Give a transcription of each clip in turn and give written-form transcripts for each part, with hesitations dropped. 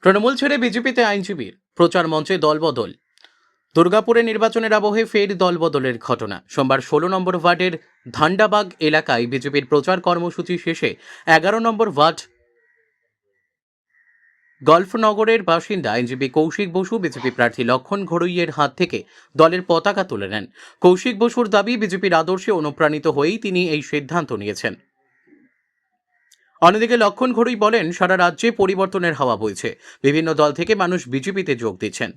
তৃণমূল ছেড়ে বিজেপিতে আইনজীবীর প্রচার মঞ্চে দলবদল। দুর্গাপুরে নির্বাচনের আবহে ফের দলবদলের ঘটনা। সোমবার 16 নম্বর ওয়ার্ডের ধান্ডাবাগ এলাকায় বিজেপির প্রচার কর্মসূচি শেষে 11 নম্বর ওয়ার্ড গল্ফনগরের বাসিন্দা আইনজীবী কৌশিক বসু বিজেপি প্রার্থী লক্ষণ ঘড়ইয়ের হাত থেকে দলের পতাকা তুলে নেন। কৌশিক বসুর দাবি, বিজেপির আদর্শে অনুপ্রাণিত হয়েই তিনি এই সিদ্ধান্ত নিয়েছেন। অন্যদিকে লক্ষণ ঘড়ই বলেন, সারা রাজ্যে পরিবর্তনের হাওয়া বইছে, বিভিন্ন দল থেকে মানুষ বিজেপিতে যোগ দিচ্ছেন।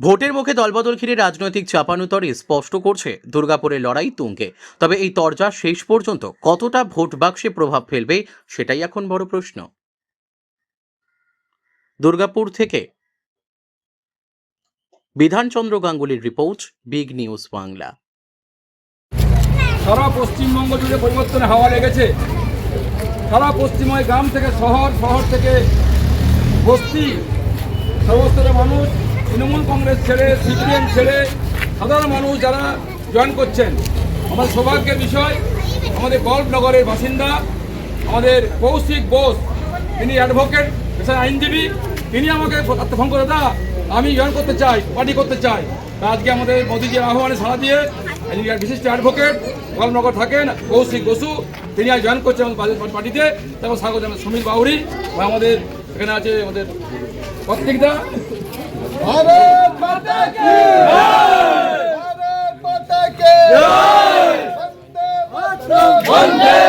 ভোটের মুখে দলবদল ঘিরে রাজনৈতিক চাপানুতরে স্পষ্ট করছে দুর্গাপুরের লড়াই তুঙ্গে। তবে এই তরজা শেষ পর্যন্ত কতটা ভোট বাক্সে প্রভাব ফেলবে সেটাই এখন বড় প্রশ্ন। দুর্গাপুর থেকে বিধানচন্দ্র গাঙ্গুলির রিপোর্ট, বিগ নিউজ বাংলা। সারা পশ্চিমবঙ্গ জুড়ে পরিবর্তনের হাওয়া লেগেছে। সারা পশ্চিমবঙ্গে গ্রাম থেকে শহর, শহর থেকে বস্তি, সর্বস্তরের মানুষ তৃণমূল কংগ্রেস ছেড়ে, সিপিএম ছেড়ে সাধারণ মানুষ যারা জয়েন করছেন। আমার সৌভাগ্যের বিষয়, আমাদের গল্ফনগরের বাসিন্দা আমাদের কৌশিক বোস, তিনি অ্যাডভোকেট, পেশায় আইনজীবী। তিনি আমাকে ফোন করে, দা আমি জয়েন করতে চাই, পার্টি করতে চাই। তা আজকে আমাদের মোদীজির আহ্বানে সাড়া দিয়ে বিশিষ্ট অ্যাডভোকেট গল্ফনগর থাকেন কৌশিক বসু, তিনি আজ জয়েন করছেন আমাদের পার্টিতে। তারপর স্বাগত জানান সমীর বাউরি, বা আমাদের এখানে আছে আমাদের প্রত্যেকটা। भारत माता की जय, भारत माता की जय, वंदे मातरम, वंदे